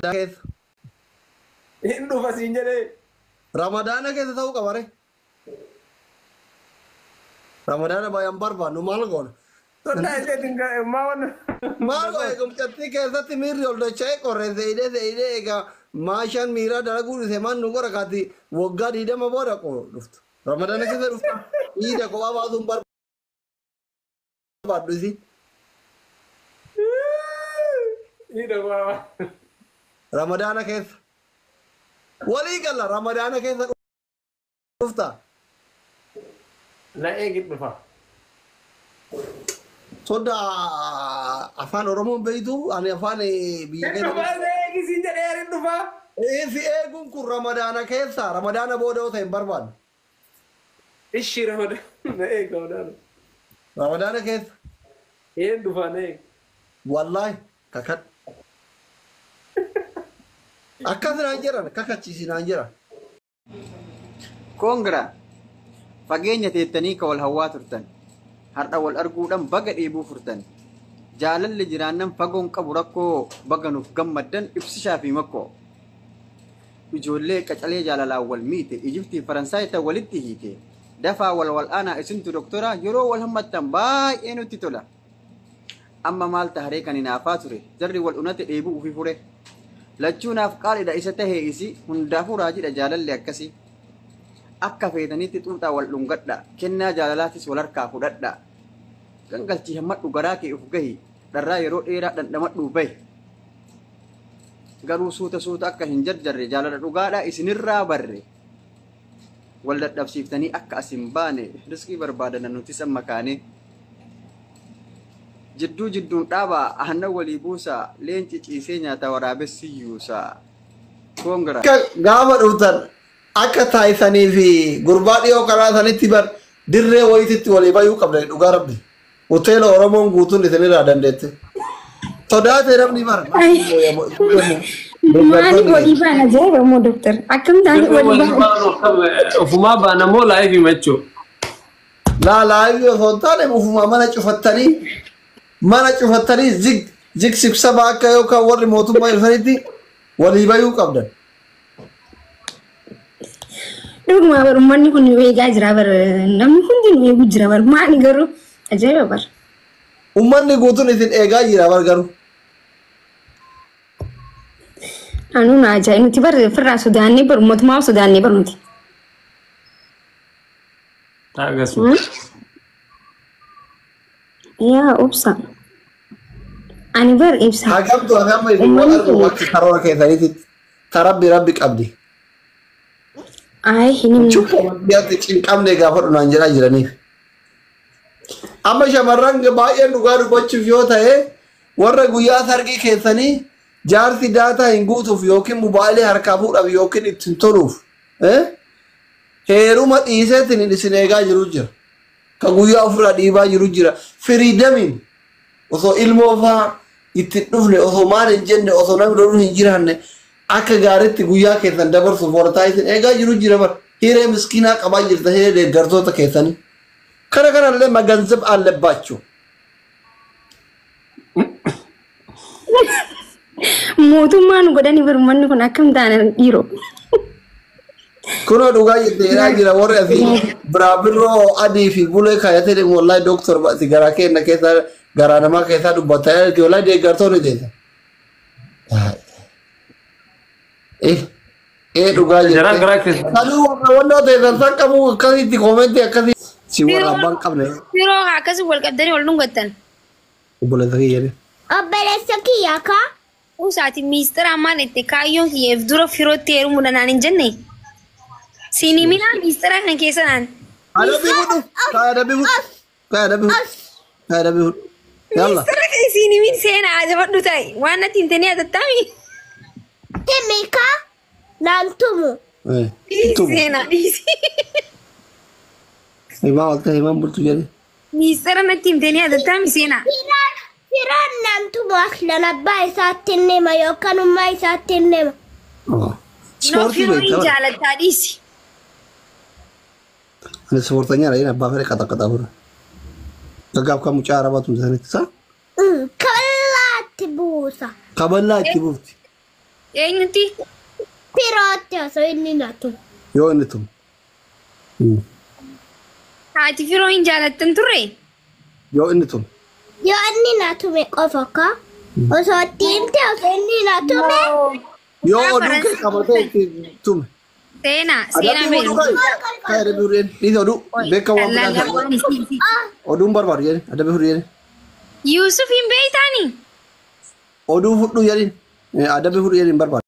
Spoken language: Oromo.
keessa. Hin dhufa siin jedhee. Ramadaana keessa ta'uu qaba ree. Ramadaana baay'een barbaannu maal goona? Tolaa isheetiin maa Maal goone eegumsatti keessatti miirri ol dacha'ee qorre seeyidee egaa maashaan miiraa dalaguu dhise maan nu qora kaati waggaa 20 booda dhuftu. Ramadaana keessa dhuftu dhiida kophaa baasuun barbaaddu isi. Dhiida kophaa. Ramadaana keessa. Walii galla Ramadaana keessa dhufta. Na eegit dhufa. Soda afaan Oromoon beeytu ani afaan biyya Hin dhufa eegi siin jedhee hin dhufa. Si eeguun kun Ramadaana keessa Ramadaana booda yoo ta'e hin barbaadu. Ishii Ramadaana. Na eegi Ramadaana. Ramadaana keessa. Hin dhufa na eegi. Wallaahi kakad. Akkas naan jiran kakachiisi naan jiran. Koongira fageenya teettanii ka wal hawwaa turtan har'a wal arguudhaan baga dheebuu furtan jaalalli jiraannan fagoon qabu rakkoo baga nuuf gammaddan ibsishaa fi makkoo ijoollee qacalee jaalalaan wal miite Ijiptii Faransaay ta walitti hiite dafaa wal aanaa isintu doktora yeroo wal hammattan baay'ee nutti tola amma maal taharee kan hinaafaa ture jarri wal unate dheebuu ufi fure lachuunaaf qaaliidha isa tahee isi hundaafuu raajidha jaalalli akkasii akka feetanitti xuuxaa wal dhungadha kennaa jaalalaatis wal harkaa fudhadha gangalchii hammadhu garaa kee uf gahi dharraa yeroo dheeraa dhandhamadhuu bahi garuu suuta akka hin jarjarre jaalala dhugaadhaa isinirraa barre wal dadhabsiiftanii akka asin baane riskii barbaadan nuti san makaane jidduun dhaabaa aannan walii buusaa leenci ciisee nyaata waraabessi yuusaa koongira Gaafa dhuftan akka taayisanii fi gurbaa dhiyoo karaa sanitti bar dirree wayititti walii baay'uu qabda dhugaa rabbi. Hoteela Oromoon guutuun isinirraa dandeette. Sodaatee namni bara. Maali walii baana jee moo doktor akkam taane walii baana. Ofumaa baana moo laayifii machuu. Laayifii osoo hin taane ufumaa mana cufattanii zig sibsaba akka yookaan warri mootummaa ibsanitti walii baay'uu qabdan. Dhuguma bar uummanni kun eegaa jira bar namni hundi nu eegu jira bar maali garuu ajaa'iba bar. Uummanni guutuun isin eegaa jira bar garuu. Anu na ajaa'iba nuti bar firraa sodaannee bar mootummaa sodaannee bar nuti. Taagasuu. Yaa obsa. Ani bar ibsa. Hakamtu hakama isin wal argu wakti karoora keessanitti rabbi qabdi. Ay hinim. Biyyatti cinqamne gaafa dhunaan jedhaa jiraniif. Amma shamarran baay'een dhugaa dubbachuuf yoo ta'e warra guyyaa sargii keessanii jaarsi daataa hin guutuuf yookiin mobaayilii harkaa fuudhaaf yookiin ittiin toluuf heeruma dhiiseetiin isin eegaa jiru jira. Ka guyyaa ofirraa dhiibaa jiru jira. Firiidamiin osoo ilmoo fa'aa ittiin dhufne osoo maal hin jenne osoo namni loluun hin jiraanne akka gaariitti guyyaa keessan dabarsuuf wartaa isin eegaa jiru jira bar. Hiree miskiinaa qabaa jirta hiree deeggartoota keessanii. Kana kanallee maganzab አለባችሁ. Mootummaan godhanii bar uummanni kun akkam taane dhiiroo. Kuno dhugaa jettee jira warri asii biraabirroo adii fi bulee kaayatee deemu wallahi dooktor ba'ati garaa kenna keessa garaa namaa keessaa dubbataa jirti wallahi deeggartoonni deeta. Dhugaa jettee. Kanuu wannoo teessan san qabu akkasitti koomentii akkasii. Si warra abbaan qabne. Yeroo akkasii wal qabdanii wal dhungattan. Obboleessa kiyya. Obboleessa kiyya kaa. Usaati miistira ammaan itti kaayyoon kiyyeef dura firootti heerumuu danaan hin jenne. Sini minaa miistira kan keessa naan. Kaaya dabbi hudu. Yalla. Miistira kan sini min seenaa ajabadhu ta'e waan natti hin tanii atattami. Temeka naantumu. Seenaa dhiisi. Himaa walta himaan bultu jedhe. Miistira natti hin tanii atattami seenaa. Firaan naantumu aklan abbaa isaatti nema yookaan ummaa isaatti nema. Ispoortii beektaa. Noo jaalattaa dhiisi. Ani ispoortanya lain abbaa fere kata-kata hura. Gaggaaf kan mucaa arabaa tumsanitti isaa. Kabalaa itti buusa. Kabalaa itti buufti. Eenyuti? Pirootti osoo inni na tume. Yoo inni tume. Haati firoo hin jaalattan turre? Yoo inni tume. Yoo inni na tume qofa akka osoo itti himte osoo inni na tume. Yoo oduu kee qabatee itti tume. Seenaa beeku. Kan adabii hurriyeen. Dhiisa oduu beekan waan biraa. Oduun barbaadu jedhani adabii hurriyeen. Yusuf hin beeytaani? Oduu fudhu jedhani adabii hurriyeen hin barbaadu.